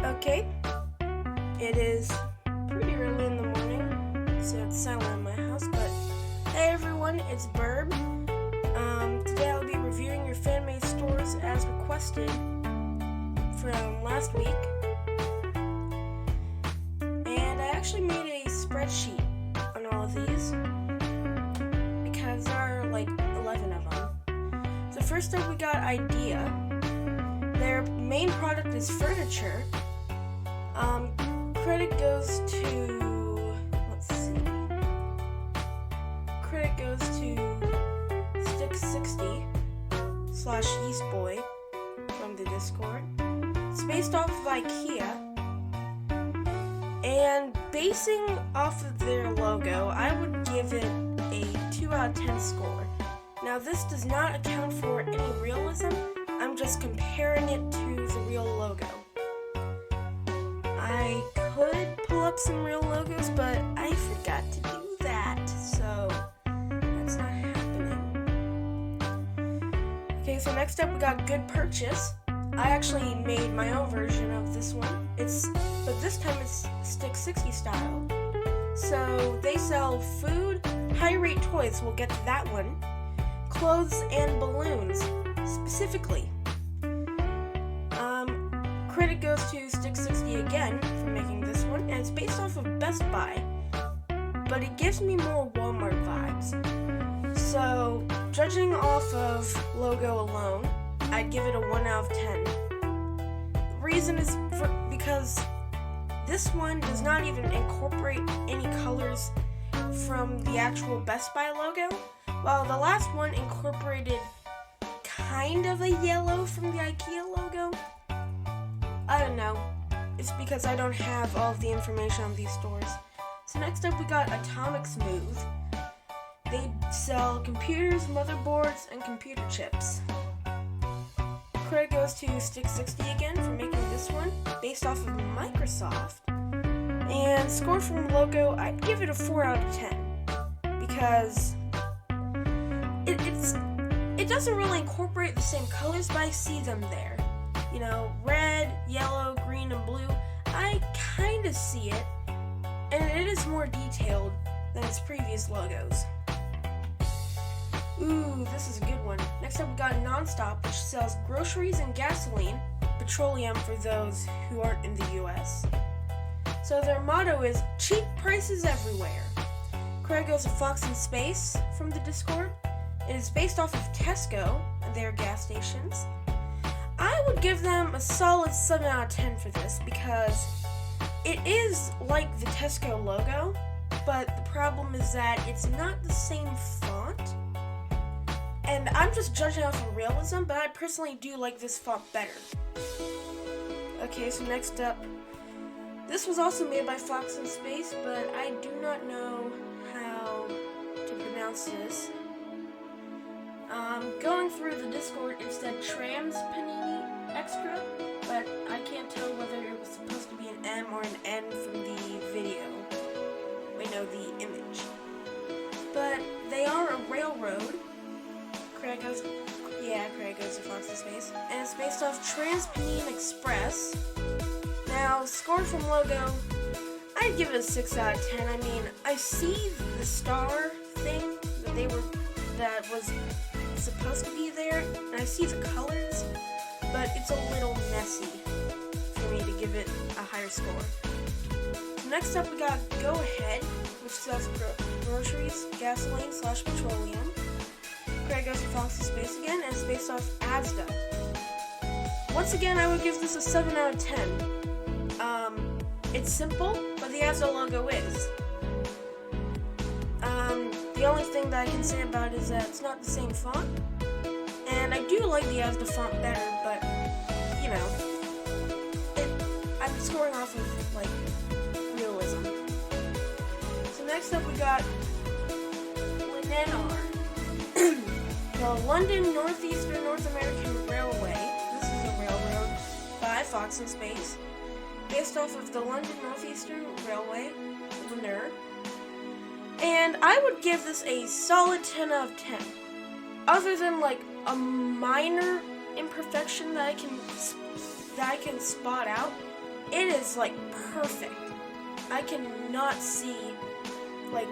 Okay, it is pretty early in the morning, so it's silent in my house, but hey everyone, it's Birb. Today I'll be reviewing your fan-made stores as requested from last week. And I actually made a spreadsheet on all of these, because there are like 11 of them. So first up we got Idea. Their main product is furniture. Credit goes to, let's see, credit goes to Stick60 / Eastboy from the Discord. It's based off of IKEA, and basing off of their logo, I would give it a 2 out of 10 score. Now this does not account for any realism, I'm just comparing it to the real logo. I could pull up some real logos, but I forgot to do that, so that's not happening. Okay, so next up we got Good Purchase. I actually made my own version of this one. But this time it's Stick60 style. So they sell food, high-rate toys, we'll get to that one, clothes, and balloons, specifically. Credit goes to Stick60 again for making this one, and it's based off of Best Buy, but it gives me more Walmart vibes. So, judging off of logo alone, I'd give it a 1 out of 10. The reason is because this one does not even incorporate any colors from the actual Best Buy logo, while the last one incorporated kind of a yellow from the IKEA logo. I don't know. It's because I don't have all of the information on these stores. So next up we got Atomic Smooth. They sell computers, motherboards, and computer chips. Credit goes to Stick60 again for making this one, based off of Microsoft. And score from logo, I'd give it a 4 out of 10. Because it doesn't really incorporate the same colors, but I see them there. You know, red, yellow, green, and blue. I kind of see it, and it is more detailed than its previous logos. Ooh, this is a good one. Next up we got NonStop, which sells groceries and gasoline, petroleum for those who aren't in the US. So their motto is, cheap prices everywhere. Credit goes to FoxInSpace from the Discord. It is based off of Tesco and their gas stations. I would give them a solid 7 out of 10 for this, because it is like the Tesco logo, but the problem is that it's not the same font. And I'm just judging off of realism, but I personally do like this font better. Okay, so next up, this was also made by FoxInSpace, but I do not know how to pronounce this. Going through the Discord, it said Trans Panini Extra, but I can't tell whether it was supposed to be an M or an N from the video. Wait, no, the image. But they are a railroad. Credit goes to FoxInSpace, and it's based off Trans Panini Express. Now, score from logo, I'd give it a 6 out of 10. I mean, I see the star thing that was supposed to be there, and I see the colors, but it's a little messy for me to give it a higher score. Next up we got Go Ahead, which sells groceries, gasoline / petroleum. Credit goes to FoxInSpace again, and it's based off Asda. Once again, I would give this a 7 out of 10. It's simple, but the Asda logo is. The only thing that I can say about it is that it's not the same font, and I do like the Asda font better, but, you know, I'm scoring off of, like, realism. So next up we got LNR. The London Northeastern North American Railway. This is a railroad by FoxInSpace, based off of the London Northeastern Railway, LNR. And I would give this a solid 10 out of 10. Other than like a minor imperfection that I can spot out, it is like perfect. I cannot see like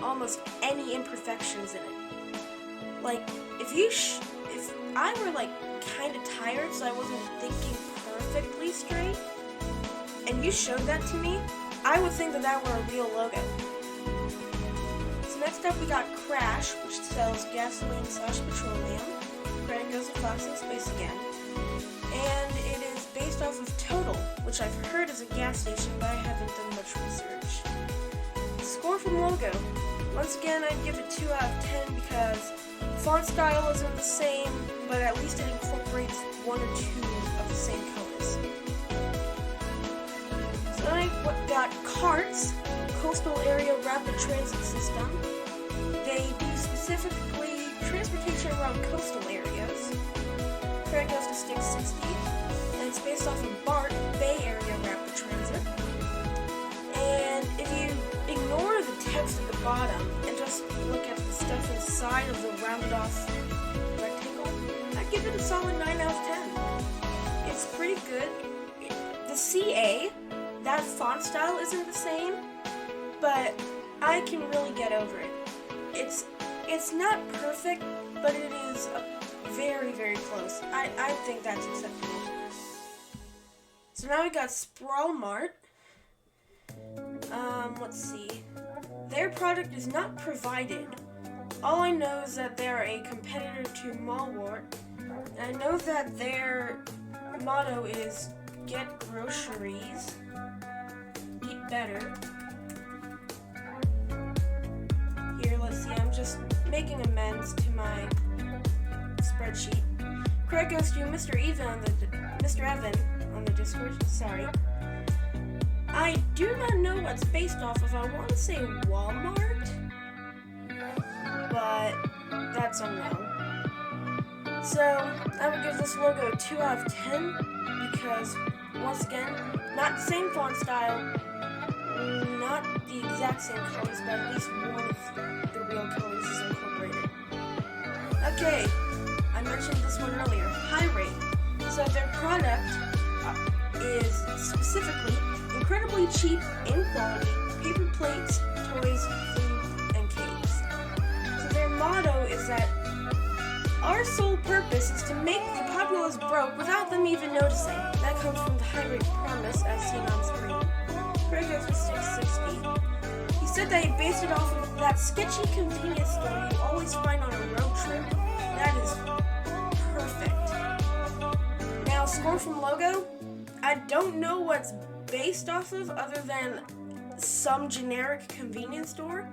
almost any imperfections in it. Like if I were like kind of tired, so I wasn't thinking perfectly straight, and you showed that to me, I would think that were a real logo. So next up we got Crash, which sells gasoline/petroleum. Credit goes to FoxInSpace again. And it is based off of Total, which I've heard is a gas station, but I haven't done much research. Score from logo. Once again, I'd give it 2 out of 10 because font style isn't the same, but at least it incorporates 1 or 2 of the same colors. So then I got Carts, Coastal Area Rapid Transit System. They do specifically transportation around coastal areas. Credit goes to Stick 60, and it's based off of Mart, Bay Area Rapid Transit. And if you ignore the text at the bottom and just look at the stuff inside of the rounded off rectangle, I'd give it a solid 9 out of 10. It's pretty good. The CA, that font style isn't the same, but I can really get over it. It's not perfect, but it is very, very close. I think that's acceptable. So now we got Sprawl Mart. Let's see. Their product is not provided. All I know is that they're a competitor to Malwart. And I know that their motto is get groceries, eat better. Here, let's see, I'm just making amends to my spreadsheet. Credit goes to Mr. Evan on the Discord. Sorry. I do not know what's based off of. I want to say Walmart, but that's unknown. So I would give this logo a 2 out of 10 because, once again, not the same font style, not the exact same colors, but at least one of the real colors is incorporated. Okay, I mentioned this one earlier, High Rate. So their product is specifically incredibly cheap in quality, paper plates, toys, food, and cakes. So their motto is that our sole purpose is to make the populace broke without them even noticing. That comes from the High Rate promise as seen on screen. Credit goes to Stick 60. He said that he based it off of that sketchy convenience store you always find on a road trip. That is perfect. Now, score from logo. I don't know what's based off of other than some generic convenience store,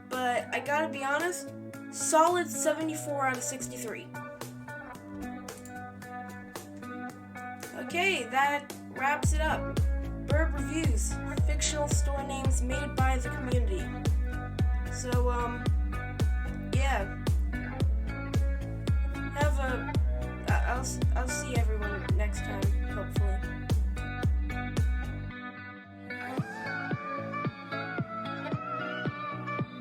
but I gotta be honest, solid 74 out of 63. Okay, that wraps it up. Birb reviews, fictional store names made by the community. So, yeah. I'll see everyone next time, hopefully.